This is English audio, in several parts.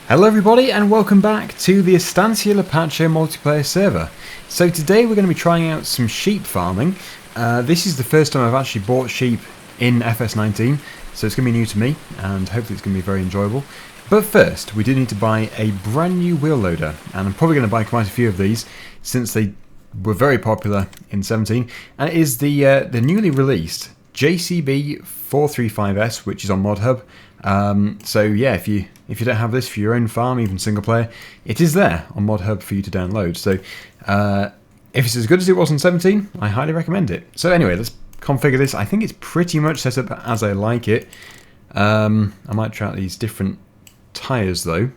Hello everybody and welcome back to the Estancia Lapacho multiplayer server. So today we're going to be trying out some sheep farming. This is the first time I've actually bought sheep in FS19, so it's going to be new to me and hopefully it's going to be very enjoyable. But first we do need to buy a brand new wheel loader, and I'm probably going to buy quite a few of these since they were very popular in 17, and it is the newly released JCB 435S, which is on ModHub. So yeah, if you don't have this for your own farm, even single player, it is there on ModHub for you to download. So if it's as good as it was on 17, I highly recommend it. So anyway, let's configure this. I think it's pretty much set up as I like it. I might try out these different tyres though.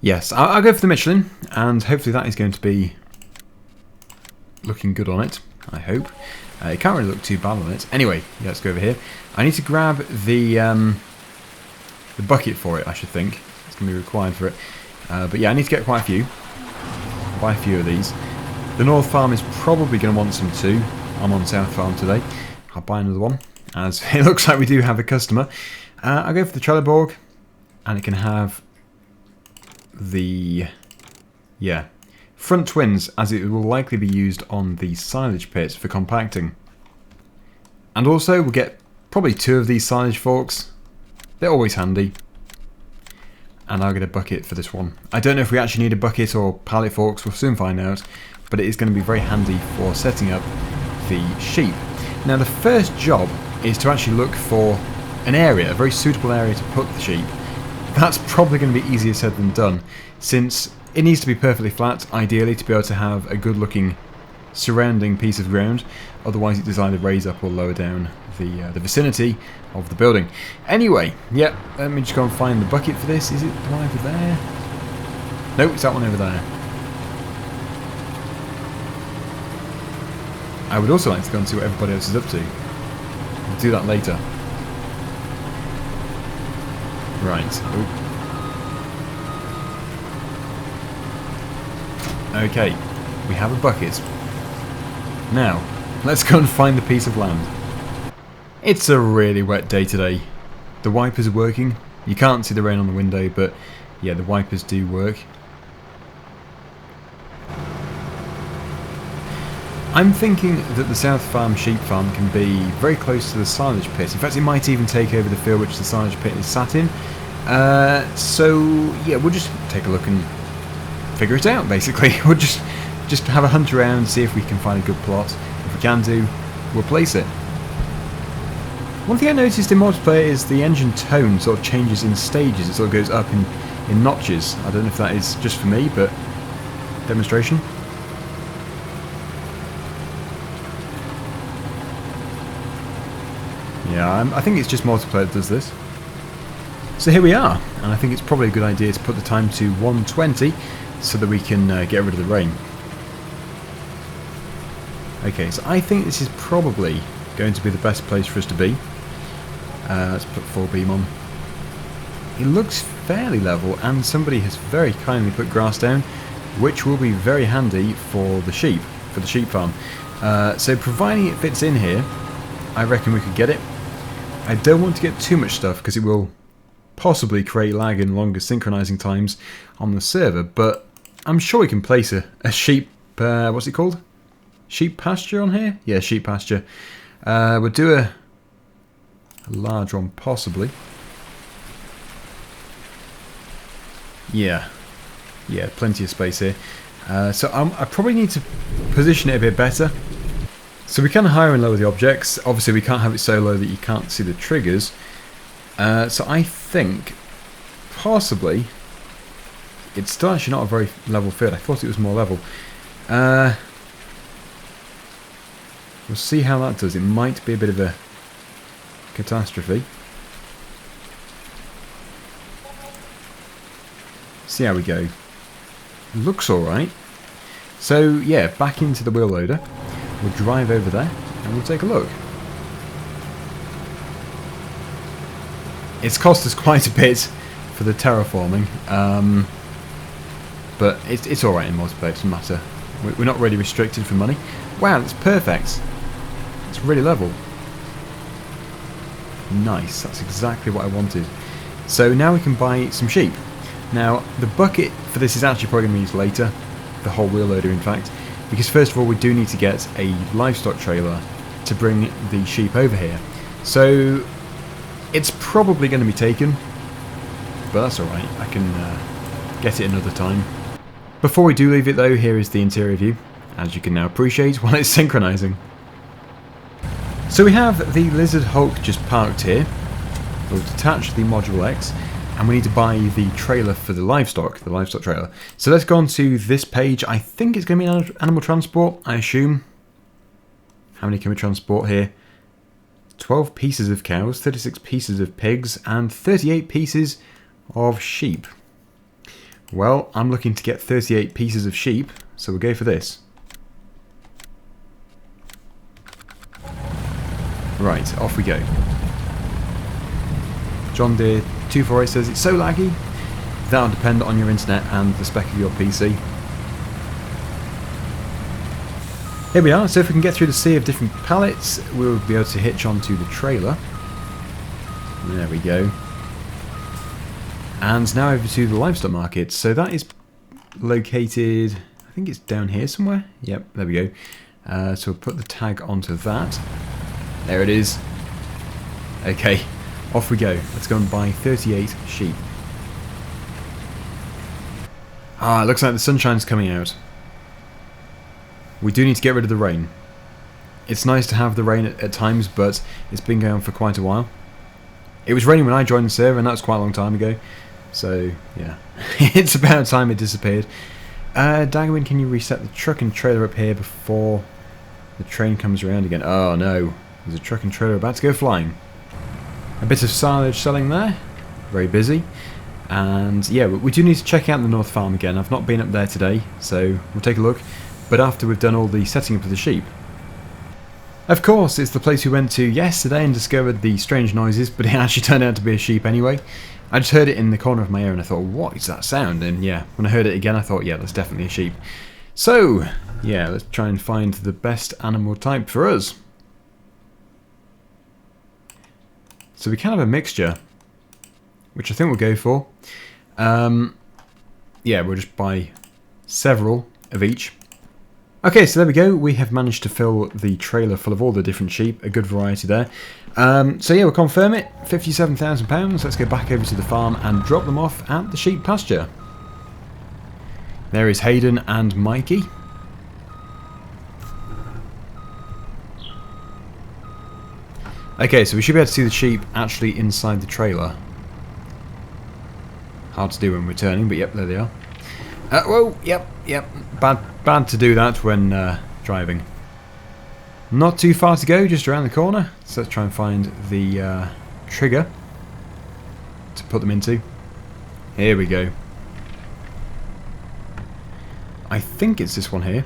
Yes, I'll go for the Michelin, and hopefully that is going to be looking good on it, I hope. It can't really look too bad on it. Anyway, yeah, let's go over here. I need to grab the bucket for it, I should think. It's going to be required for it. But yeah, I need to get quite a few. Buy a few of these. The North Farm is probably going to want some too. I'm on South Farm today. I'll buy another one, as it looks like we do have a customer. I'll go for the Trelleborg, and it can have the front twins, as it will likely be used on the silage pit for compacting. And also we'll get probably 2 of these silage forks. They're always handy. And I'll get a bucket for this one. I don't know if we actually need a bucket or pallet forks, we'll soon find out, but it is going to be very handy for setting up the sheep. Now the first job is to actually look for an area, a very suitable area to put the sheep. That's probably going to be easier said than done, since it needs to be perfectly flat, ideally, to be able to have a good looking surrounding piece of ground. Otherwise it does either raise up or lower down the vicinity of the building. Anyway, yeah, let me just go and find the bucket for this. Is it the one over there? No, it's that one over there. I would also like to go and see what everybody else is up to. We'll do that later. Right. Ooh. Okay, we have a bucket. Now, let's go and find the piece of land. It's a really wet day today. The wipers are working. You can't see the rain on the window, but yeah, the wipers do work. I'm thinking that the South Farm sheep farm can be very close to the silage pit. In fact, it might even take over the field which the silage pit is sat in. So yeah, we'll just take a look and figure it out, basically. We'll just have a hunt around, see if we can find a good plot. If we can do, we'll place it. One thing I noticed in multiplayer is the engine tone sort of changes in stages. It sort of goes up in notches. I don't know if that is just for me, but demonstration. Yeah, I think it's just multiplayer that does this. So here we are, and I think it's probably a good idea to put the time to 120 so that we can get rid of the rain. Okay, so I think this is probably going to be the best place for us to be. Let's put full beam on. It looks fairly level, and somebody has very kindly put grass down, which will be very handy for the sheep farm. So providing it fits in here, I reckon we could get it. I don't want to get too much stuff because it will possibly create lag and longer synchronizing times on the server, but I'm sure we can place a sheep, what's it called? Sheep pasture on here? Yeah, sheep pasture. We'll do a large one, possibly. Yeah, plenty of space here. So I probably need to position it a bit better. So we can higher and lower the objects. Obviously we can't have it so low that you can't see the triggers. So I think possibly it's still actually not a very level field. I thought it was more level. We'll see how that does. It might be a bit of a catastrophe. See how we go. Looks alright. So yeah, back into the wheel loader. We'll drive over there and we'll take a look. It's cost us quite a bit for the terraforming, but it's alright in multiplayer, it doesn't matter. We're not really restricted for money. Wow, that's perfect. It's really level. Nice, that's exactly what I wanted. So now we can buy some sheep. Now, the bucket for this is actually probably going to be used later, the whole wheel loader in fact, because first of all we do need to get a livestock trailer to bring the sheep over here. So it's probably going to be taken, but that's alright, I can get it another time. Before we do leave it though, here is the interior view, as you can now appreciate while it's synchronising. So we have the Lizard Hulk just parked here. We'll detach the Module X, and we need to buy the trailer for the livestock trailer. So let's go on to this page. I think it's going to be animal transport, I assume. How many can we transport here? 12 pieces of cows, 36 pieces of pigs, and 38 pieces of sheep. Well, I'm looking to get 38 pieces of sheep, so we'll go for this. Right, off we go. John Deere 248 says it's so laggy. That'll depend on your internet and the spec of your PC. Here we are, so if we can get through the sea of different pallets, we'll be able to hitch onto the trailer. There we go. And now over to the livestock market. So that is located, I think it's down here somewhere. Yep, there we go. So we'll put the tag onto that. There it is. Okay, off we go. Let's go and buy 38 sheep. Ah, it looks like the sunshine's coming out. We do need to get rid of the rain. It's nice to have the rain at times, but it's been going on for quite a while. It was raining when I joined the server, and that was quite a long time ago. So, yeah. It's about time it disappeared. Daggerwin, can you reset the truck and trailer up here before the train comes around again? Oh no. There's a truck and trailer about to go flying. A bit of silage selling there. Very busy. And yeah, we do need to check out the North Farm again. I've not been up there today, so we'll take a look. But after we've done all the setting up of the sheep. Of course, it's the place we went to yesterday and discovered the strange noises, but it actually turned out to be a sheep anyway. I just heard it in the corner of my ear and I thought, what is that sound? And yeah, when I heard it again I thought, yeah, that's definitely a sheep. So, yeah, let's try and find the best animal type for us. So we can have a mixture, which I think we'll go for. Yeah, we'll just buy several of each. Okay, so there we go. We have managed to fill the trailer full of all the different sheep. A good variety there. So yeah, we'll confirm it. £57,000. Let's go back over to the farm and drop them off at the sheep pasture. There is Hayden and Mikey. Okay, so we should be able to see the sheep actually inside the trailer. Hard to do when we're turning, but yep, there they are. Whoa, yep. Bad to do that when driving. Not too far to go, just around the corner. So let's try and find the trigger to put them into. Here we go. I think it's this one here.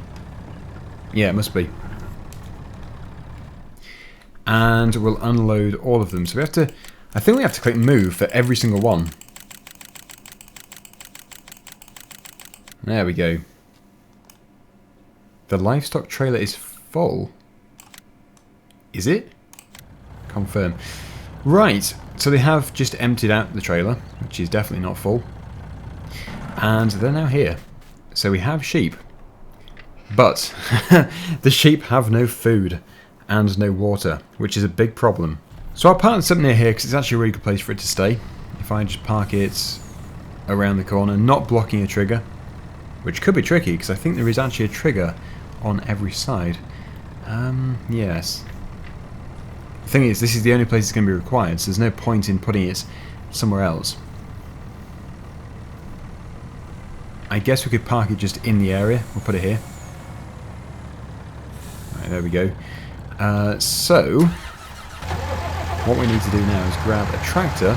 Yeah, it must be. And we'll unload all of them. So we have to, I think we have to click move for every single one. There we go. The livestock trailer is full. Is it? Confirm. Right, so they have just emptied out the trailer, which is definitely not full. And they're now here. So we have sheep. But the sheep have no food and no water, which is a big problem. So I'll park this up near here because it's actually a really good place for it to stay. If I just park it around the corner, not blocking a trigger, which could be tricky because I think there is actually a trigger on every side. Yes. The thing is, this is the only place it's going to be required, so there's no point in putting it somewhere else. I guess we could park it just in the area. We'll put it here. Right, there we go. So, what we need to do now is grab a tractor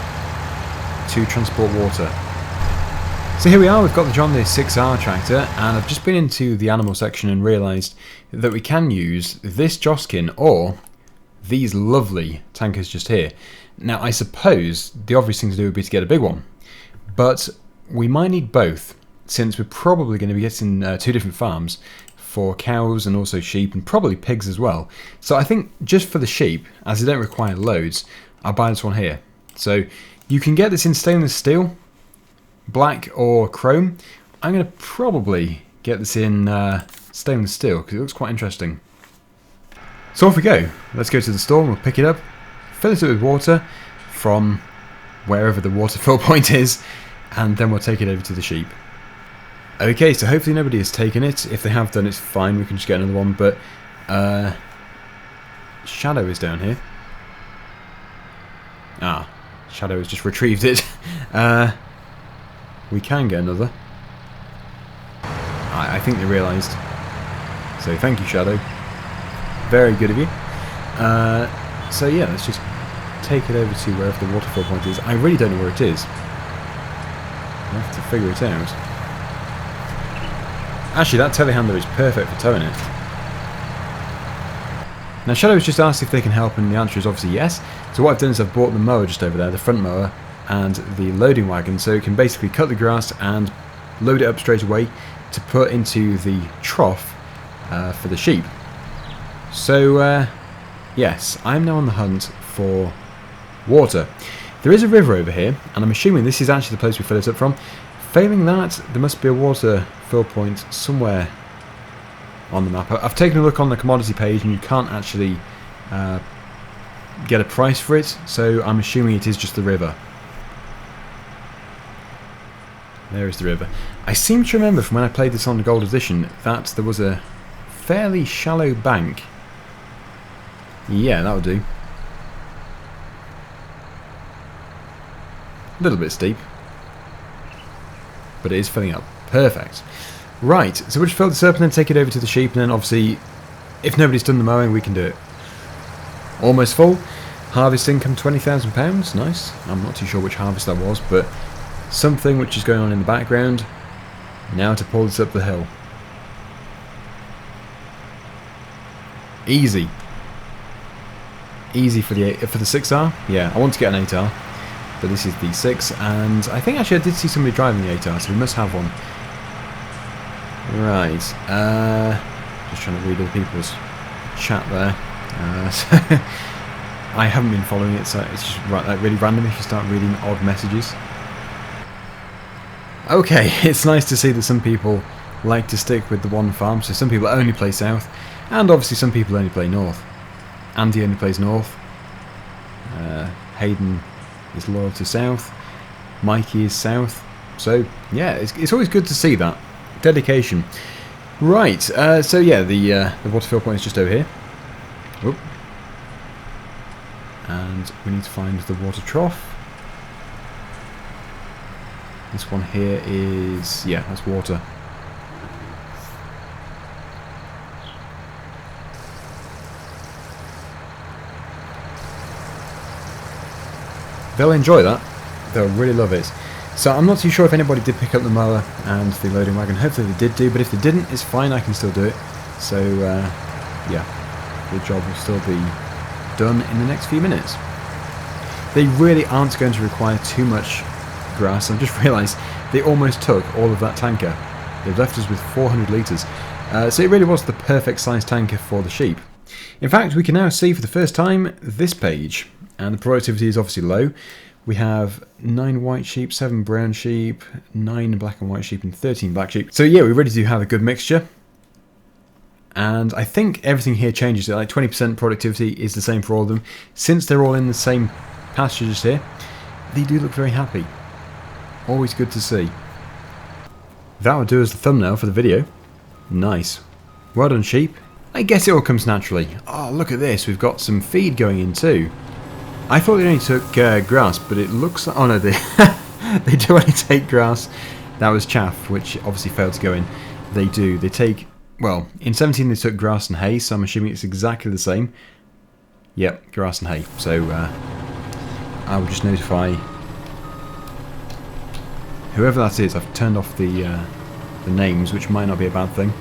to transport water. So here we are, we've got the John Deere 6R tractor, and I've just been into the animal section and realised that we can use this Joskin or these lovely tankers just here. Now I suppose the obvious thing to do would be to get a big one, but we might need both, since we're probably going to be getting two different farms for cows and also sheep and probably pigs as well. So I think just for the sheep, as they don't require loads, I'll buy this one here. So you can get this in stainless steel, black or chrome. I'm going to probably get this in stainless steel because it looks quite interesting. So off we go. Let's go to the store and we'll pick it up, fill it up with water from wherever the water fill point is, and then we'll take it over to the sheep. Okay, so hopefully nobody has taken it. If they have done, it's fine. We can just get another one, but Shadow is down here. Ah, Shadow has just retrieved it. We can get another. I think they realised. So thank you, Shadow. Very good of you. So yeah, let's just take it over to wherever the waterfall point is. I really don't know where it is. I have to figure it out. Actually, that telehandler is perfect for towing it. Now, Shadow has just asked if they can help, and the answer is obviously yes. So what I've done is I've bought the mower just over there, the front mower, and the loading wagon, so it can basically cut the grass and load it up straight away to put into the trough for the sheep. So, yes, I'm now on the hunt for water. There is a river over here, and I'm assuming this is actually the place we fill it up from. Failing that, there must be a water fill point somewhere on the map. I've taken a look on the commodity page, and you can't actually get a price for it, so I'm assuming it is just the river. There is the river. I seem to remember from when I played this on the Gold Edition that there was a fairly shallow bank. Yeah, that would do. A little bit steep, but it is filling up. Perfect. Right, so we'll just fill this up and then take it over to the sheep, and then obviously, if nobody's done the mowing, we can do it. Almost full. Harvest income £20,000. Nice. I'm not too sure which harvest that was, but something which is going on in the background. Now to pull this up the hill. Easy. Easy for the 6R. Yeah, I want to get an 8R, but this is the 6, and I think actually I did see somebody driving the 8R, so we must have one. Right. Just trying to read other people's chat there. So I haven't been following it, so it's just like really random if you start reading odd messages. Okay, it's nice to see that some people like to stick with the one farm, so some people only play south, and obviously some people only play north. Andy only plays north. Hayden is loyal to south. Mikey is south. So yeah, it's always good to see that dedication. Right. So yeah, the water fill point is just over here. Oop. And we need to find the water trough. This one here is, yeah, that's water. They'll enjoy that. They'll really love it. So I'm not too sure if anybody did pick up the mower and the loading wagon. Hopefully they did do, but if they didn't, it's fine. I can still do it. So yeah, the job will still be done in the next few minutes. They really aren't going to require too much grass. I've just realised they almost took all of that tanker. They've left us with 400 litres. So it really was the perfect size tanker for the sheep. In fact, we can now see for the first time this page, and the productivity is obviously low. We have 9 white sheep, 7 brown sheep, 9 black and white sheep, and 13 black sheep. So yeah, we really do have a good mixture. And I think everything here changes. Like 20% productivity is the same for all of them. Since they're all in the same pasture just here, they do look very happy. Always good to see. That would do as the thumbnail for the video. Nice. Well done, sheep. I guess it all comes naturally. Oh, look at this. We've got some feed going in too. I thought they only took grass, but it looks like... Oh no, they, they do only take grass. That was chaff, which obviously failed to go in. They do. They take... Well, in 17 they took grass and hay, so I'm assuming it's exactly the same. Yep, grass and hay. So I will just notify whoever that is. I've turned off the names, which might not be a bad thing.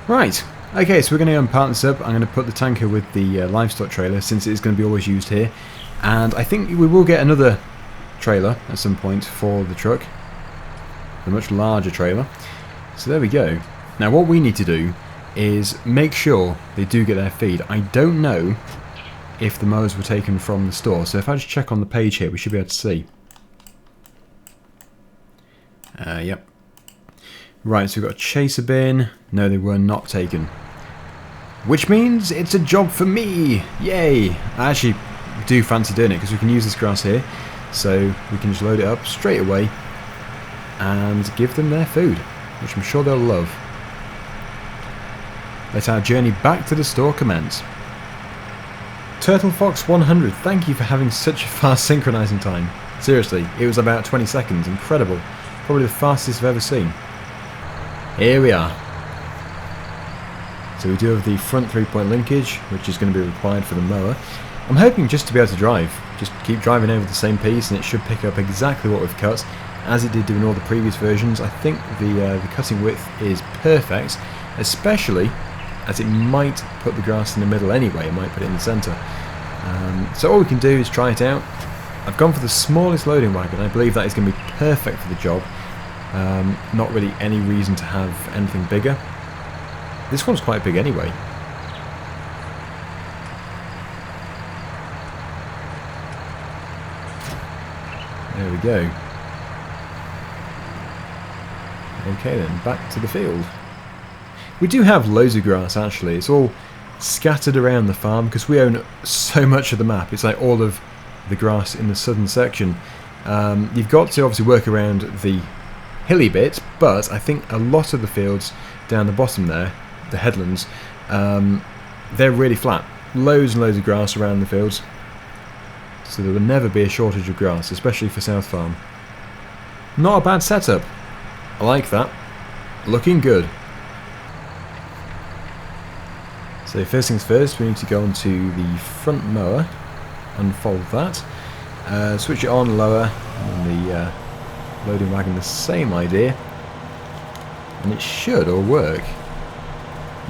Right. Okay, so we're going to unpart this up. I'm going to put the tanker with the livestock trailer, since it is going to be always used here. And I think we will get another trailer at some point for the truck. A much larger trailer. So there we go. Now what we need to do is make sure they do get their feed. I don't know if the mowers were taken from the store, so if I just check on the page here, we should be able to see. Yep. Right, so we've got a chaser bin. No, they were not taken. Which means it's a job for me! Yay! I actually do fancy doing it because we can use this grass here. So we can just load it up straight away and give them their food, which I'm sure they'll love. Let our journey back to the store commence. Turtle Fox 100, thank you for having such a fast synchronizing time. Seriously, it was about 20 seconds. Incredible. Probably the fastest I've ever seen. Here we are. So we do have the front 3-point linkage, which is going to be required for the mower. I'm hoping just to be able to drive. Just keep driving over the same piece and it should pick up exactly what we've cut, as it did do in all the previous versions. I think the cutting width is perfect, especially as it might put the grass in the middle anyway. It might put it in the centre. So all we can do is try it out. I've gone for the smallest loading wagon. I believe that is going to be perfect for the job. Not really any reason to have anything bigger. This one's quite big anyway. There we go. Okay then, back to the field. We do have loads of grass actually. It's all scattered around the farm because we own so much of the map. It's like all of the grass in the southern section. You've got to obviously work around the hilly bit, but I think a lot of the fields down the bottom there, the headlands, they're really flat. Loads and loads of grass around the fields. So there will never be a shortage of grass, especially for South Farm. Not a bad setup. I like that. Looking good. So first things first, we need to go onto the front mower, unfold that, switch it on lower, and the loading wagon the same idea, and it should all work.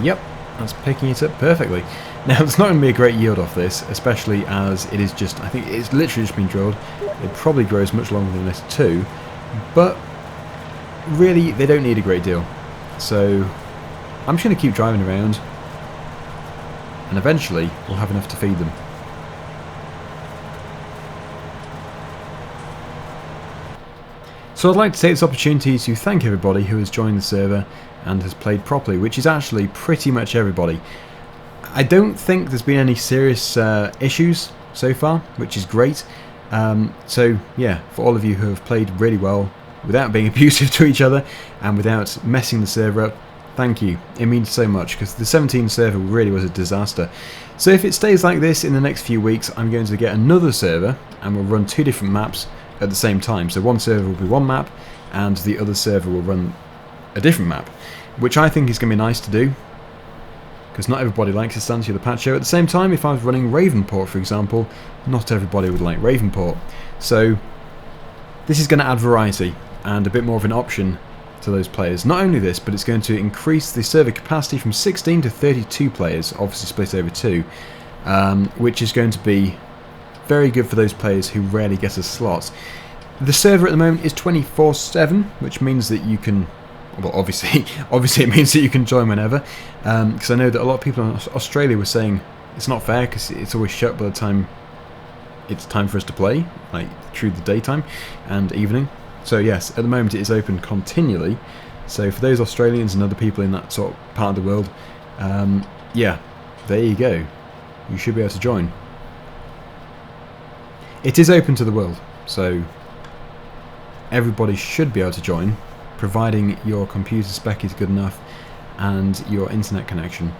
Yep, that's picking it up perfectly. Now it's not going to be a great yield off this, especially as it is just, I think it's literally just been drilled. It probably grows much longer than this too, but really they don't need a great deal. So I'm just going to keep driving around, and eventually we'll have enough to feed them. So I'd like to take this opportunity to thank everybody who has joined the server and has played properly, which is actually pretty much everybody. I don't think there's been any serious issues so far, which is great. So yeah, for all of you who have played really well without being abusive to each other and without messing the server up, thank you. It means so much because the 17 server really was a disaster. So if it stays like this in the next few weeks, I'm going to get another server and we'll run 2 different maps at the same time. So one server will be one map and the other server will run a different map, which I think is going to be nice to do because not everybody likes Estancia Lapacho. At the same time, if I was running Ravenport, for example, not everybody would like Ravenport. So this is going to add variety and a bit more of an option to those players. Not only this, but it's going to increase the server capacity from 16 to 32 players, obviously split over 2, which is going to be very good for those players who rarely get a slot. The server at the moment is 24/7, which means that you can, well, obviously it means that you can join whenever. Because I know that a lot of people in Australia were saying it's not fair because it's always shut by the time it's time for us to play, like through the daytime and evening. So yes, at the moment it is open continually. So for those Australians and other people in that sort of part of the world, yeah, there you go. You should be able to join. It is open to the world, so everybody should be able to join, providing your computer spec is good enough and your internet connection.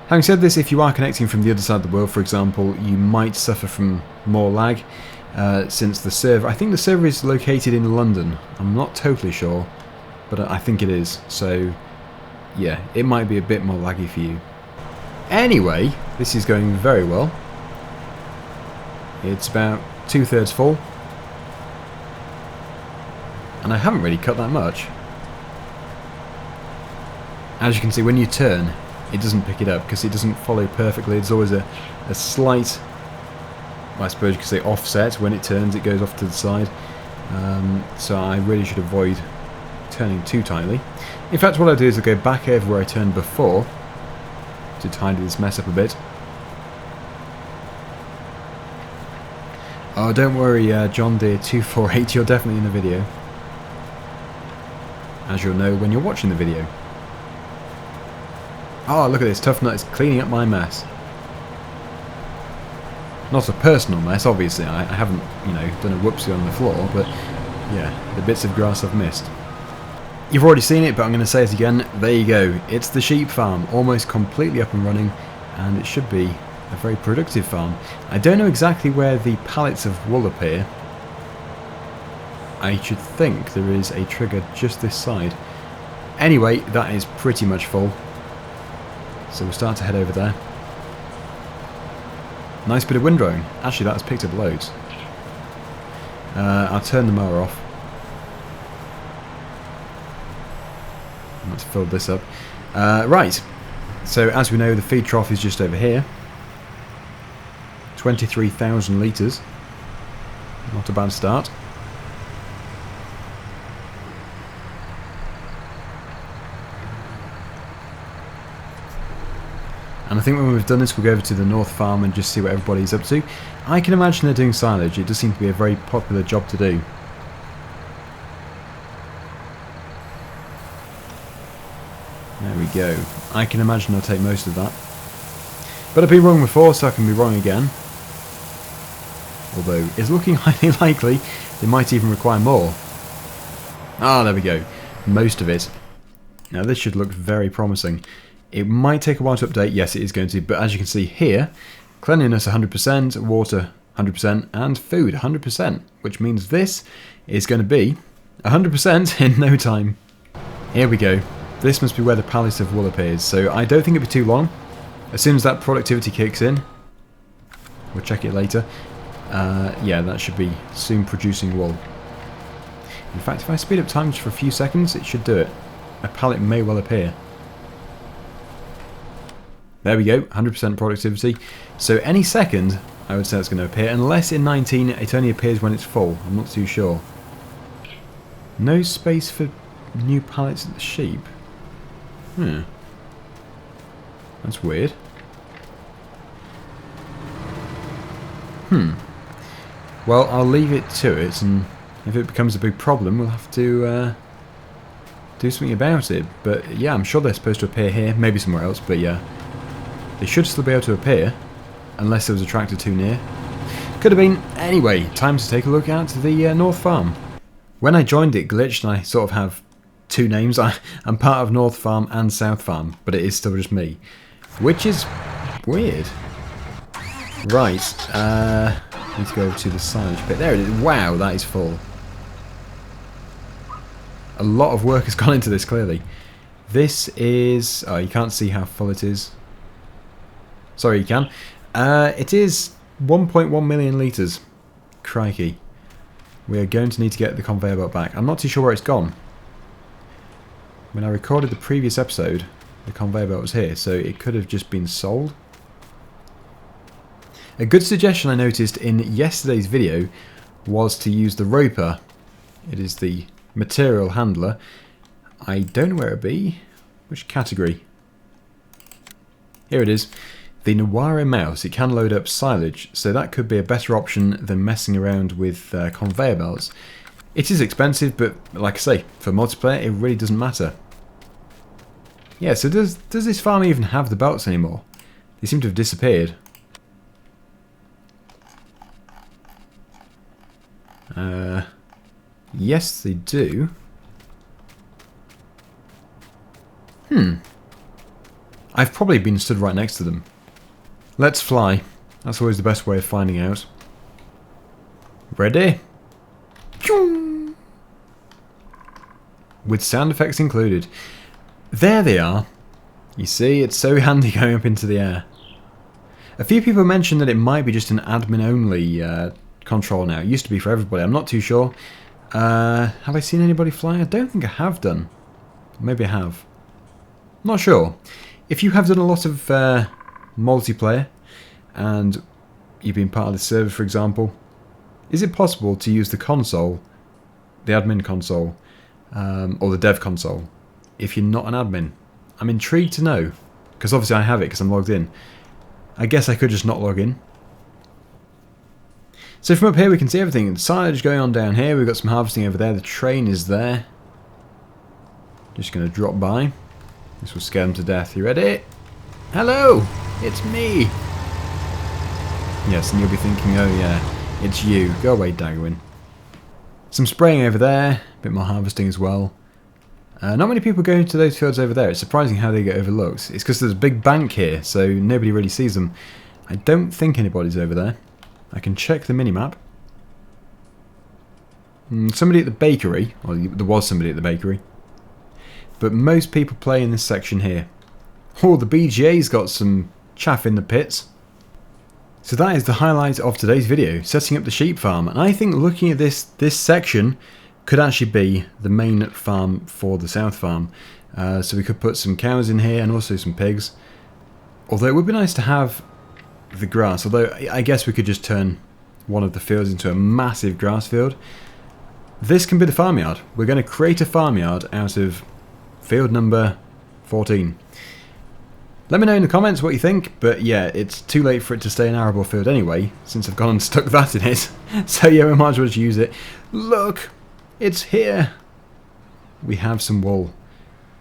Having said this, if you are connecting from the other side of the world, for example, you might suffer from more lag, since the server, I think the server is located in London. I'm not totally sure, but I think it is. So yeah, it might be a bit more laggy for you. Anyway, this is going very well. It's about 2/3 full, and I haven't really cut that much. As you can see, when you turn, it doesn't pick it up because it doesn't follow perfectly. There's always a slight, I suppose you could say, offset. When it turns, it goes off to the side. So I really should avoid turning too tightly. In fact, what I'll do is I'll go back over where I turned before to tidy this mess up a bit. Oh, don't worry, John Deere 248, you're definitely in the video. as you'll know when you're watching the video. Oh, look at this, Tough Nut is cleaning up my mess. Not a personal mess, obviously. I haven't, you know, done a whoopsie on the floor, but yeah, the bits of grass I've missed. You've already seen it, but I'm going to say it again. There you go. It's the sheep farm, almost completely up and running, and it should be a very productive farm. I don't know exactly where the pallets of wool appear. I should think there is a trigger just this side. Anyway, that is pretty much full. So we'll start to head over there. Nice bit of windrowing. Actually, that has picked up loads. I'll turn the mower off. Let's fill this up. Right. So as we know, the feed trough is just over here. 23,000 litres. Not a bad start. And I think when we've done this, we'll go over to the North Farm and just see what everybody's up to. I can imagine they're doing silage. It does seem to be a very popular job to do. There we go. I can imagine they'll take most of that. But I've been wrong before, so I can be wrong again. Although, it's looking highly likely they might even require more. Ah, there we go. Most of it. Now this should look very promising. It might take a while to update, yes it is going to, but as you can see here, cleanliness 100%, water 100%, and food 100%, which means this is going to be 100% in no time. Here we go. This must be where the pallet of wool appears, so I don't think it'll be too long. As soon as that productivity kicks in, we'll check it later, yeah, that should be soon producing wool. In fact, if I speed up time just for a few seconds, it should do it. A pallet may well appear. There we go, 100% productivity. So any second, I would say it's going to appear, unless in 19 it only appears when it's full. I'm not too sure. No space for new pallets at the sheep. That's weird. Well, I'll leave it to it, and if it becomes a big problem, we'll have to do something about it. But yeah, I'm sure they're supposed to appear here, maybe somewhere else, but yeah. They should still be able to appear, unless there was a tractor too near. Could have been. Anyway, time to take a look at the North Farm. When I joined it glitched, and I sort of have two names. I'm part of North Farm and South Farm, but it is still just me. Which is weird. Right, need to go over to the silage bit. There it is. Wow, that is full. A lot of work has gone into this, clearly. This is... oh, you can't see how full it is. Sorry, you can. It is 1.1 million litres. Crikey. We are going to need to get the conveyor belt back. I'm not too sure where it's gone. When I recorded the previous episode, the conveyor belt was here, so it could have just been sold. A good suggestion I noticed in yesterday's video was to use the roper. It is the material handler. I don't know where it be. Which category? Here it is. The Nawara mouse. It can load up silage, so that could be a better option than messing around with conveyor belts. It is expensive, but like I say, for multiplayer it really doesn't matter. Yeah, so does this farm even have the belts anymore? They seem to have disappeared. Yes, they do. I've probably been stood right next to them. Let's fly. That's always the best way of finding out. Ready? With sound effects included. There they are. You see, it's so handy going up into the air. A few people mentioned that it might be just an admin-only control now. It used to be for everybody. I'm not too sure. Have I seen anybody fly? I don't think I have done. Maybe I have. Not sure. If you have done a lot of multiplayer and you've been part of the server, for example, is it possible to use the console, the admin console, or the dev console, if you're not an admin? I'm intrigued to know, because obviously I have it because I'm logged in. I guess I could just not log in. So from up here we can see everything. The silage going on down here, we've got some harvesting over there, the train is there. Just going to drop by. This will scare them to death. You ready? Hello! It's me! Yes, and you'll be thinking, oh yeah, it's you. Go away, Daggerwin. Some spraying over there. A bit more harvesting as well. Not many people go into those fields over there. It's surprising how they get overlooked. It's because there's a big bank here, so nobody really sees them. I don't think anybody's over there. I can check the minimap. Somebody at the bakery. Well, there was somebody at the bakery. But most people play in this section here. Oh, the BGA's got some chaff in the pits. So that is the highlight of today's video, setting up the sheep farm. And I think looking at this section could actually be the main farm for the south farm. So we could put some cows in here and also some pigs. Although it would be nice to have the grass. Although I guess we could just turn one of the fields into a massive grass field. This can be the farmyard. We're going to create a farmyard out of field number 14. Let me know in the comments what you think, but yeah, it's too late for it to stay an arable field anyway, since I've gone and stuck that in it. So yeah, we might as well just use it. Look! It's here! We have some wool.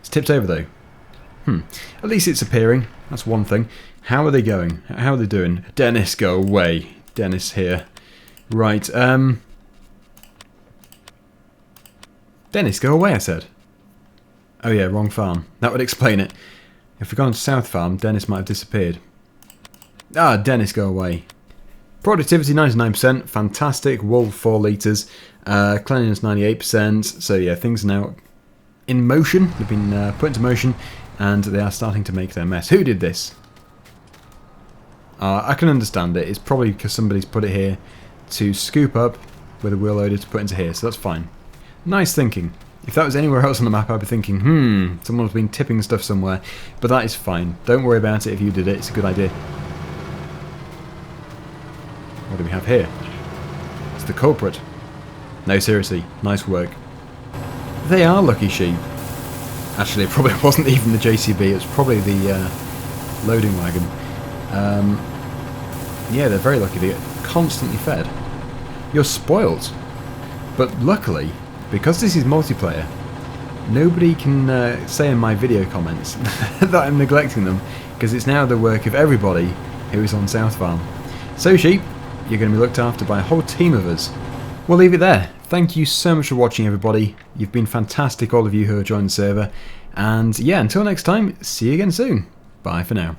It's tipped over though. At least it's appearing. That's one thing. How are they going? How are they doing? Dennis, go away. Dennis here. Right, Dennis, go away, I said. Oh yeah, wrong farm. That would explain it. If we'd gone to South Farm, Dennis might have disappeared. Ah, Dennis, go away. Productivity 99%, fantastic. Wool 4 litres. Cleanliness 98%. So yeah, things are now in motion. They've been put into motion, and they are starting to make their mess. Who did this? I can understand it. It's probably because somebody's put it here to scoop up with a wheel loader to put into here, so that's fine. Nice thinking. If that was anywhere else on the map, I'd be thinking, someone's been tipping stuff somewhere. But that is fine. Don't worry about it if you did it. It's a good idea. What do we have here? It's the culprit. No, seriously. Nice work. They are lucky sheep. Actually, it probably wasn't even the JCB. It was probably the loading wagon. Yeah, they're very lucky. They get constantly fed. You're spoilt. But luckily, because this is multiplayer, nobody can say in my video comments that I'm neglecting them, because it's now the work of everybody who is on South Farm. So sheep, you're going to be looked after by a whole team of us. We'll leave it there. Thank you so much for watching, everybody. You've been fantastic, all of you who have joined the server. And yeah, until next time, see you again soon. Bye for now.